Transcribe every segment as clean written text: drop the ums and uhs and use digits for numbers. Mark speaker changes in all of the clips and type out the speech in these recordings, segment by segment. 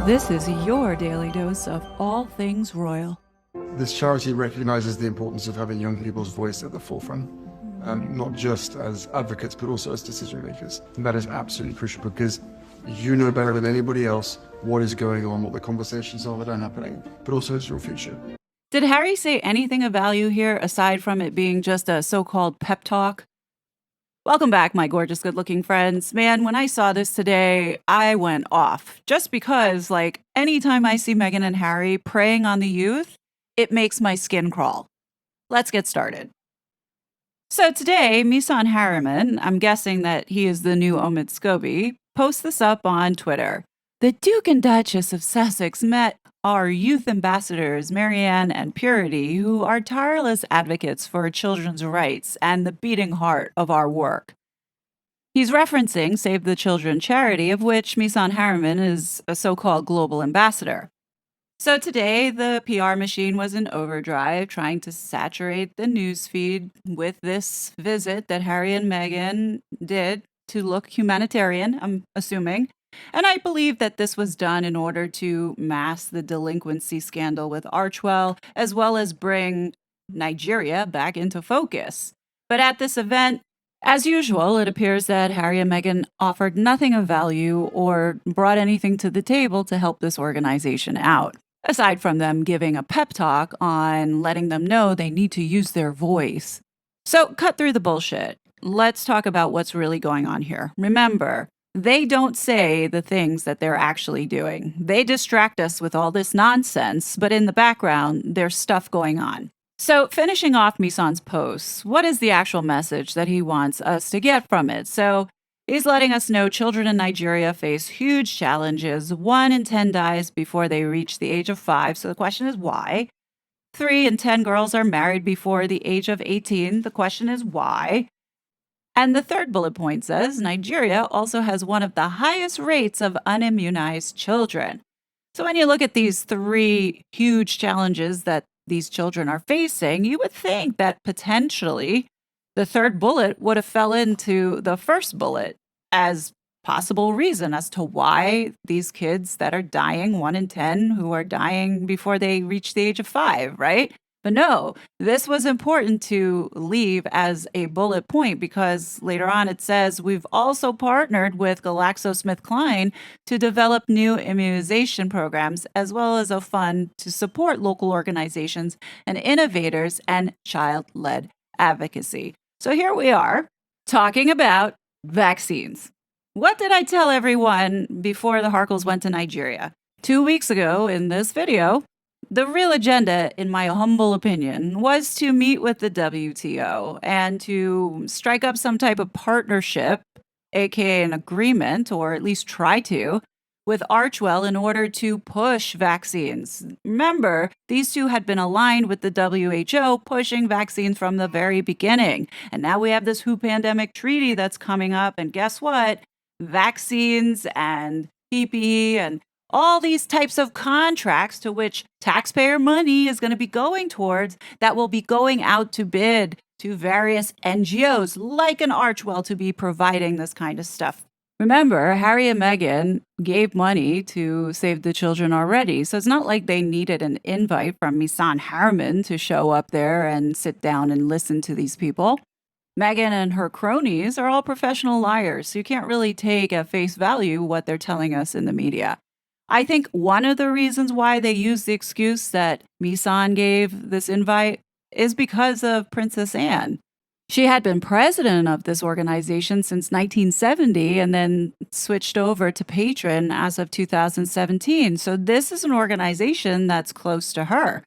Speaker 1: This is your daily dose of all things royal.
Speaker 2: This charity recognises the importance of having young people's voice at the forefront, not just as advocates, but also as decision makers. And that is absolutely crucial because you know better than anybody else what is going on, what the conversations are that are happening, but also it's your future.
Speaker 1: Did Harry say anything of value here aside from it being just a so-called pep talk? Welcome back, my gorgeous, good-looking friends. Man, when I saw this today, I went off. Just because, anytime I see Meghan and Harry preying on the youth, it makes my skin crawl. Let's get started. So today, Misan Harriman, I'm guessing that he is the new Omid Scobie, posts this up on Twitter. The Duke and Duchess of Sussex met our youth ambassadors, Marianne and Purity, who are tireless advocates for children's rights and the beating heart of our work. He's referencing Save the Children charity, of which Misan Harriman is a so-called global ambassador. So today, the PR machine was in overdrive, trying to saturate the newsfeed with this visit that Harry and Meghan did to look humanitarian, I'm assuming. And I believe that this was done in order to mask the delinquency scandal with Archewell, as well as bring Nigeria back into focus. But at this event, as usual, it appears that Harry and Meghan offered nothing of value or brought anything to the table to help this organization out, aside from them giving a pep talk on letting them know they need to use their voice. So cut through the bullshit. Let's talk about what's really going on here. Remember, they don't say the things that they're actually doing. They distract us with all this nonsense, but in the background, there's stuff going on. So finishing off Misan's posts, what is the actual message that he wants us to get from it? So he's letting us know children in Nigeria face huge challenges. 1 in 10 dies before they reach the age of 5. So the question is why? 3 in 10 girls are married before the age of 18. The question is why? And the third bullet point says Nigeria also has one of the highest rates of unimmunized children. So when you look at these 3 huge challenges that these children are facing, you would think that potentially the third bullet would have fell into the first bullet as possible reason as to why these kids that are dying, 1 in 10 who are dying before they reach the age of 5, right? But no, this was important to leave as a bullet point because later on it says we've also partnered with GlaxoSmithKline to develop new immunization programs as well as a fund to support local organizations and innovators and child-led advocacy. So here we are talking about vaccines. What did I tell everyone before the Harkles went to Nigeria? 2 weeks ago in this video, the real agenda, in my humble opinion, was to meet with the WTO and to strike up some type of partnership, aka an agreement, or at least try to, with Archewell in order to push vaccines. Remember, these two had been aligned with the WHO, pushing vaccines from the very beginning. And now we have this WHO pandemic treaty that's coming up, and guess what? Vaccines and PPE and all these types of contracts to which taxpayer money is going to be going towards that will be going out to bid to various NGOs like an Archewell to be providing this kind of stuff. Remember, Harry and Meghan gave money to Save the Children already, so it's not like they needed an invite from Misan Harriman to show up there and sit down and listen to these people. Meghan and her cronies are all professional liars, so you can't really take at face value what they're telling us in the media. I think one of the reasons why they used the excuse that Misan gave this invite is because of Princess Anne. She had been president of this organization since 1970 and then switched over to patron as of 2017. So this is an organization that's close to her.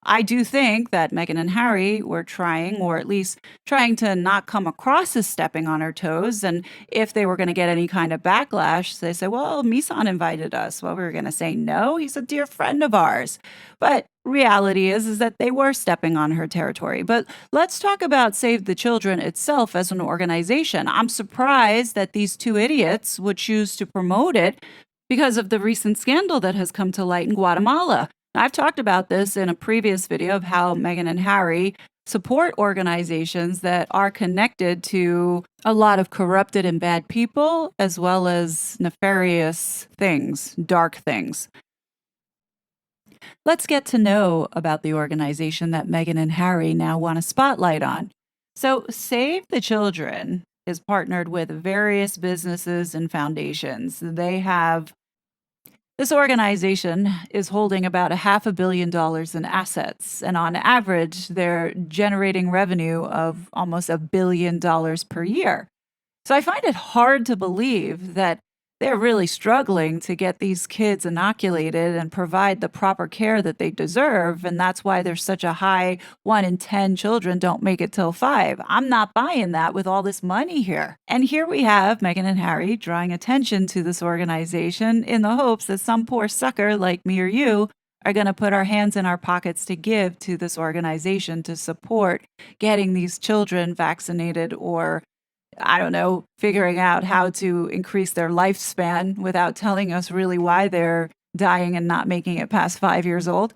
Speaker 1: I do think that Meghan and Harry were trying, or at least trying to not come across as stepping on her toes. And if they were going to get any kind of backlash, they say, well, Misan invited us. Well, we were going to say no. He's a dear friend of ours. But reality is that they were stepping on her territory. But let's talk about Save the Children itself as an organization. I'm surprised that these 2 idiots would choose to promote it because of the recent scandal that has come to light in Guatemala. I've talked about this in a previous video of how Meghan and Harry support organizations that are connected to a lot of corrupted and bad people, as well as nefarious things, dark things. Let's get to know about the organization that Meghan and Harry now want to spotlight on. So, Save the Children is partnered with various businesses and foundations. This organization is holding about $500 million in assets, and on average, they're generating revenue of almost $1 billion per year. So I find it hard to believe that they're really struggling to get these kids inoculated and provide the proper care that they deserve. And that's why there's such a high 1 in 10 children don't make it till 5. I'm not buying that with all this money here. And here we have Meghan and Harry drawing attention to this organization in the hopes that some poor sucker like me or you are going to put our hands in our pockets to give to this organization to support getting these children vaccinated, or I don't know, figuring out how to increase their lifespan without telling us really why they're dying and not making it past 5 years old.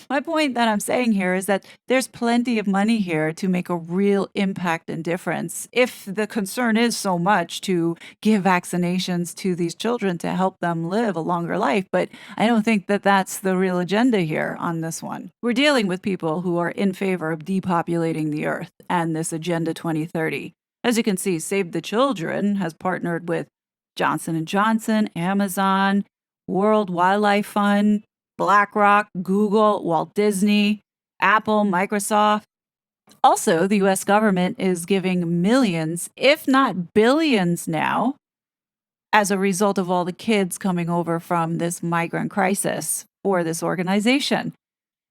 Speaker 1: My point that I'm saying here is that there's plenty of money here to make a real impact and difference if the concern is so much to give vaccinations to these children to help them live a longer life. But I don't think that that's the real agenda here on this one. We're dealing with people who are in favor of depopulating the earth and this Agenda 2030. As you can see, Save the Children has partnered with Johnson & Johnson, Amazon, World Wildlife Fund, BlackRock, Google, Walt Disney, Apple, Microsoft. Also, the US government is giving millions, if not billions now, as a result of all the kids coming over from this migrant crisis for this organization.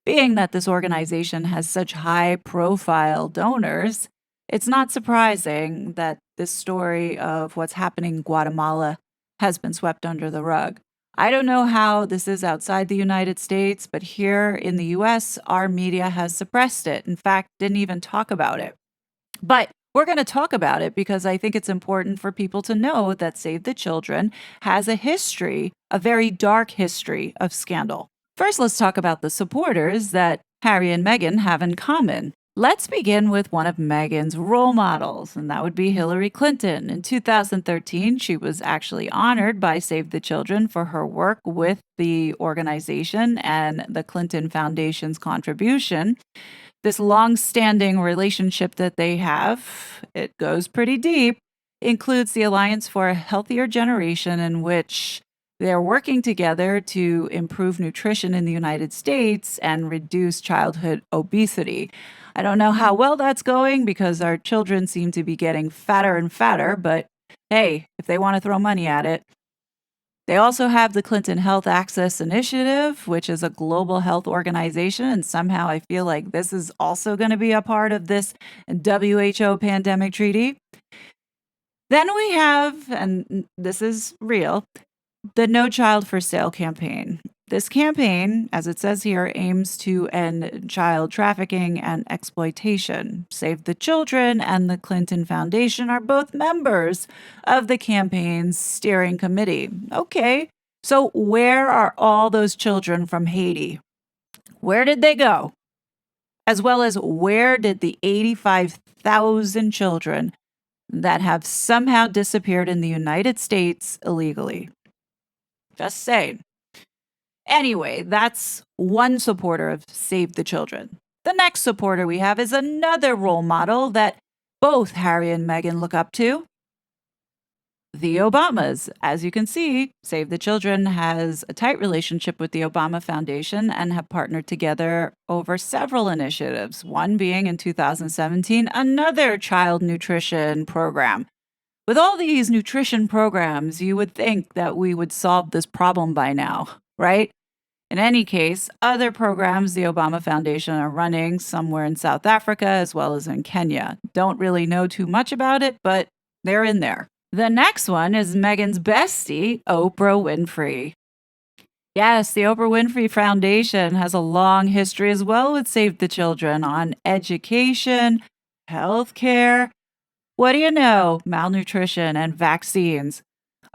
Speaker 1: Being that this organization has such high-profile donors, it's not surprising that this story of what's happening in Guatemala has been swept under the rug. I don't know how this is outside the United States, but here in the US, our media has suppressed it. In fact, didn't even talk about it. But we're going to talk about it because I think it's important for people to know that Save the Children has a history, a very dark history of scandal. First, let's talk about the supporters that Harry and Meghan have in common. Let's begin with one of Meghan's role models, and that would be Hillary Clinton. In 2013, she was actually honored by Save the Children for her work with the organization and the Clinton Foundation's contribution. This long-standing relationship that they have, it goes pretty deep, includes the Alliance for a Healthier Generation, in which they're working together to improve nutrition in the United States and reduce childhood obesity. I don't know how well that's going because our children seem to be getting fatter and fatter, but hey, if they want to throw money at it. They also have the Clinton Health Access Initiative, which is a global health organization, and somehow I feel like this is also going to be a part of this WHO pandemic treaty. Then we have, and this is real, the No Child for Sale campaign. This campaign, as it says here, aims to end child trafficking and exploitation. Save the Children and the Clinton Foundation are both members of the campaign's steering committee. Okay, so where are all those children from Haiti? Where did they go? As well as where did the 85,000 children that have somehow disappeared in the United States illegally? Just saying. Anyway, that's one supporter of Save the Children. The next supporter we have is another role model that both Harry and Meghan look up to, the Obamas. As you can see, Save the Children has a tight relationship with the Obama Foundation and have partnered together over several initiatives, one being in 2017, another child nutrition program. With all these nutrition programs, you would think that we would solve this problem by now, right? In any case, other programs the Obama Foundation are running somewhere in South Africa as well as in Kenya. Don't really know too much about it, but they're in there. The next one is Meghan's bestie, Oprah Winfrey. Yes, the Oprah Winfrey Foundation has a long history as well with Save the Children on education, healthcare, what do you know, malnutrition and vaccines.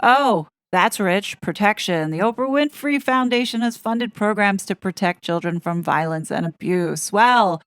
Speaker 1: Oh, that's rich. Protection. The Oprah Winfrey Foundation has funded programs to protect children from violence and abuse. Well,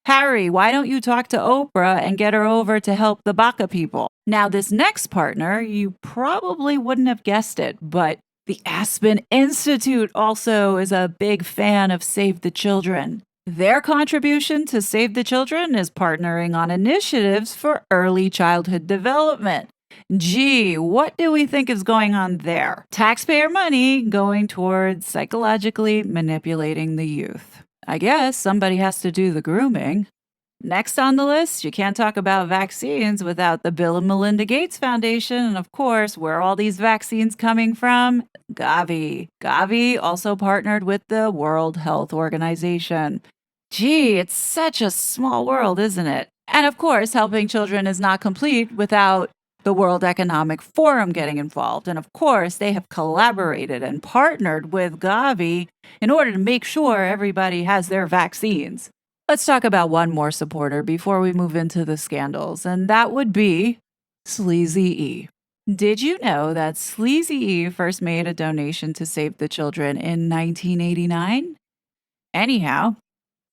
Speaker 1: Harry, why don't you talk to Oprah and get her over to help the Baka people? Now, this next partner, you probably wouldn't have guessed it, but the Aspen Institute also is a big fan of Save the Children. Their contribution to Save the Children is partnering on initiatives for early childhood development. Gee, what do we think is going on there? Taxpayer money going towards psychologically manipulating the youth. I guess somebody has to do the grooming. Next on the list, you can't talk about vaccines without the Bill and Melinda Gates Foundation. And of course, where are all these vaccines coming from? Gavi. Gavi also partnered with the World Health Organization. Gee, it's such a small world, isn't it? And of course, helping children is not complete without the World Economic Forum getting involved. And of course, they have collaborated and partnered with Gavi in order to make sure everybody has their vaccines. Let's talk about one more supporter before we move into the scandals, and that would be Sleazy E. Did you know that Sleazy E first made a donation to Save the Children in 1989? Anyhow,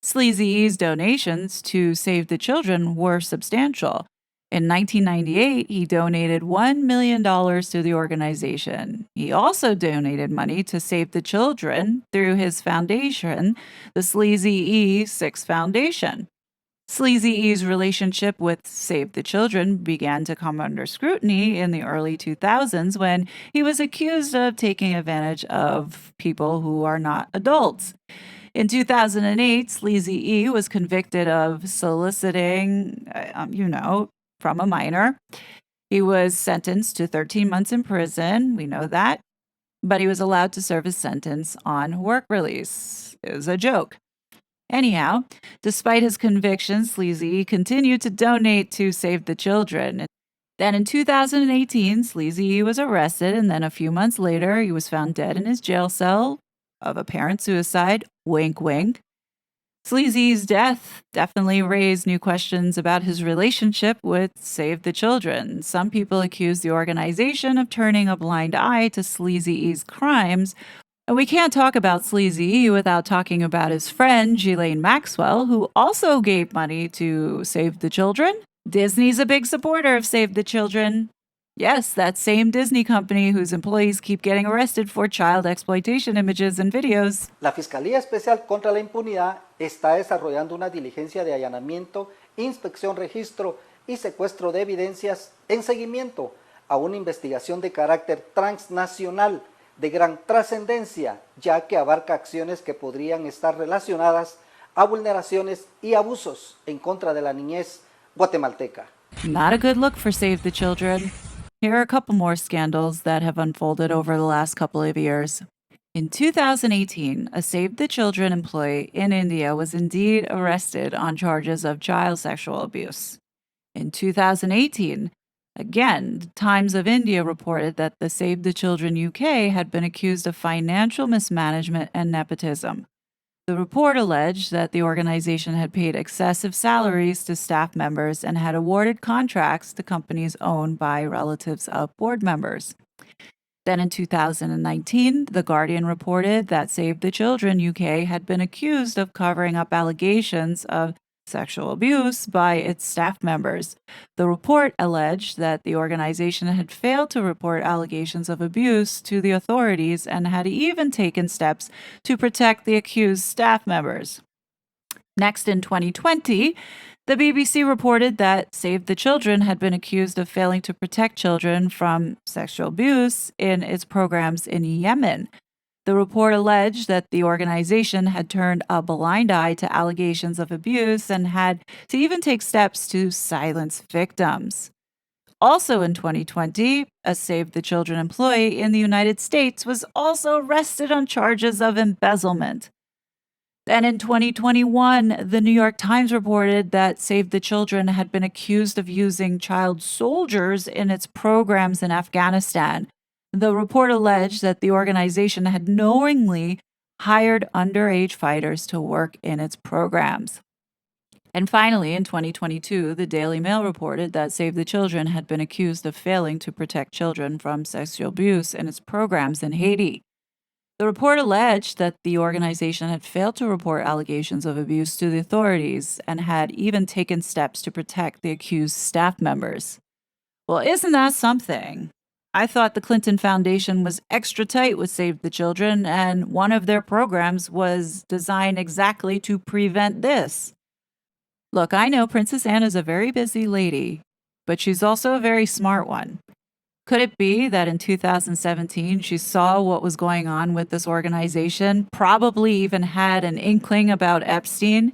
Speaker 1: Sleazy E's donations to Save the Children were substantial. In 1998, he donated $1 million to the organization. He also donated money to Save the Children through his foundation, the Sleazy E 6 Foundation. Sleazy E's relationship with Save the Children began to come under scrutiny in the early 2000s when he was accused of taking advantage of people who are not adults. In 2008, Sleazy E was convicted of soliciting, from a minor. He was sentenced to 13 months in prison. We know that. But he was allowed to serve his sentence on work release. It was a joke. Anyhow, despite his conviction, Sleazy continued to donate to Save the Children. Then in 2018, Sleazy was arrested, and then a few months later, he was found dead in his jail cell of apparent suicide. Wink, wink. Sleazy's death definitely raised new questions about his relationship with Save the Children. Some people accuse the organization of turning a blind eye to Sleazy's crimes. And we can't talk about Sleazy without talking about his friend, Ghislaine Maxwell, who also gave money to Save the Children. Disney's a big supporter of Save the Children. Yes, that same Disney company whose employees keep getting arrested for child exploitation images and videos.
Speaker 3: La Fiscalía Especial contra la Impunidad está desarrollando una diligencia de allanamiento, inspección, registro y secuestro de evidencias en seguimiento a una investigación de carácter transnacional de gran trascendencia, ya que abarca acciones que podrían estar relacionadas a vulneraciones y abusos en contra de la niñez guatemalteca.
Speaker 1: Not a good look for Save the Children. Here are a couple more scandals that have unfolded over the last couple of years. In 2018, a Save the Children employee in India was indeed arrested on charges of child sexual abuse. In 2018, again, the Times of India reported that the Save the Children UK had been accused of financial mismanagement and nepotism. The report alleged that the organization had paid excessive salaries to staff members and had awarded contracts to companies owned by relatives of board members. Then in 2019, The Guardian reported that Save the Children UK had been accused of covering up allegations of sexual abuse by its staff members. The report alleged that the organization had failed to report allegations of abuse to the authorities and had even taken steps to protect the accused staff members. Next, in 2020, the BBC reported that Save the Children had been accused of failing to protect children from sexual abuse in its programs in Yemen. The report alleged that the organization had turned a blind eye to allegations of abuse and had to even take steps to silence victims. Also in 2020, a Save the Children employee in the United States was also arrested on charges of embezzlement. Then in 2021, the New York Times reported that Save the Children had been accused of using child soldiers in its programs in Afghanistan. The report alleged that the organization had knowingly hired underage fighters to work in its programs. And finally, in 2022, the Daily Mail reported that Save the Children had been accused of failing to protect children from sexual abuse in its programs in Haiti. The report alleged that the organization had failed to report allegations of abuse to the authorities and had even taken steps to protect the accused staff members. Well, isn't that something? I thought the Clinton Foundation was extra tight with Save the Children, and one of their programs was designed exactly to prevent this. Look, I know Princess Anne's a very busy lady, but she's also a very smart one. Could it be that in 2017 she saw what was going on with this organization, probably even had an inkling about Epstein,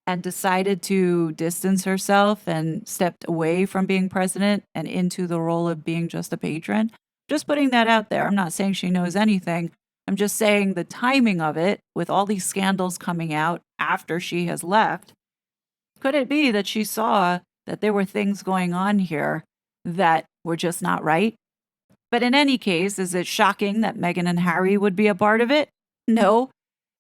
Speaker 1: and decided to distance herself and stepped away from being president and into the role of being just a patron? Just putting that out there. I'm not saying she knows anything. I'm just saying the timing of it, with all these scandals coming out after she has left, could it be that she saw that there were things going on here that were just not right? But in any case, is it shocking that Meghan and Harry would be a part of it? No.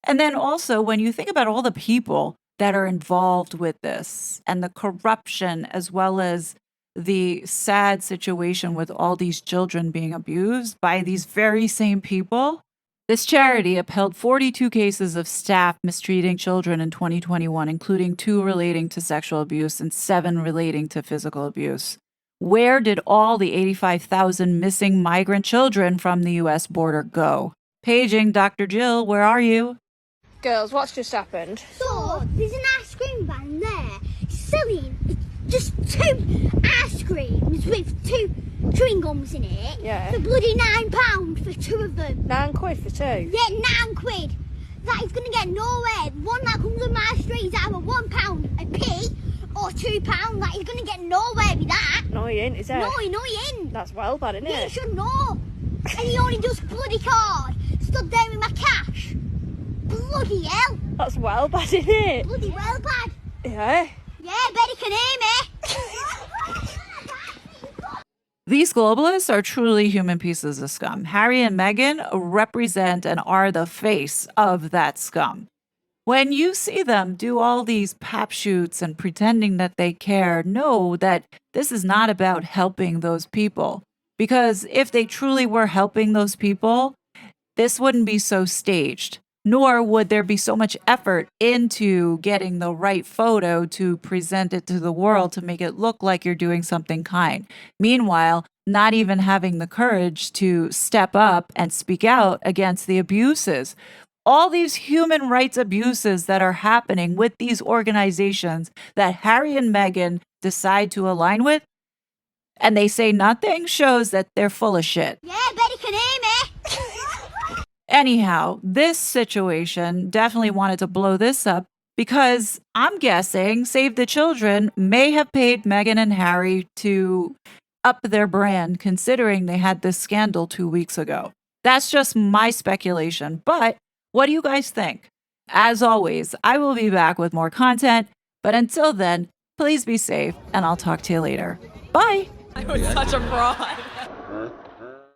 Speaker 1: And then also, when you think about all the people that are involved with this and the corruption, as well as the sad situation with all these children being abused by these very same people, this charity upheld 42 cases of staff mistreating children in 2021, including 2 relating to sexual abuse and 7 relating to physical abuse. Where did all the 85,000 missing migrant children from the U.S. border go? Paging Dr. Jill, where are you?
Speaker 4: Girls, what's just happened?
Speaker 5: So, there's an ice cream van there selling just 2 ice creams with 2 chewing gums in it.
Speaker 4: Yeah.
Speaker 5: For bloody £9 for 2 of them.
Speaker 4: £9 for 2?
Speaker 5: Yeah, £9. That is going to get nowhere. The one that comes on my street is either £1 a p or £2. That is going to get nowhere with that.
Speaker 4: No, he ain't, is it?
Speaker 5: No, he ain't.
Speaker 4: That's well bad, isn't
Speaker 5: Yeah, you
Speaker 4: it?
Speaker 5: should know. And he only does bloody card. Stood there with my cash. Bloody hell.
Speaker 4: That's well bad, isn't it?
Speaker 5: Bloody well bad.
Speaker 4: Yeah.
Speaker 5: Yeah, bet he can hear me.
Speaker 1: These globalists are truly human pieces of scum. Harry and Meghan represent and are the face of that scum. When you see them do all these pap shoots and pretending that they care, know that this is not about helping those people. Because if they truly were helping those people, this wouldn't be so staged. Nor would there be so much effort into getting the right photo to present it to the world to make it look like you're doing something kind. Meanwhile, not even having the courage to step up and speak out against the abuses. All these human rights abuses that are happening with these organizations that Harry and Meghan decide to align with, and they say nothing, shows that they're full of shit.
Speaker 5: Yeah, bet he can hear me.
Speaker 1: Anyhow, this situation definitely wanted to blow this up because I'm guessing Save the Children may have paid Meghan and Harry to up their brand, considering they had this scandal 2 weeks ago. That's just my speculation, but what do you guys think? As always, I will be back with more content, but until then, please be safe, and I'll talk to you later. Bye!
Speaker 4: I was such a fraud.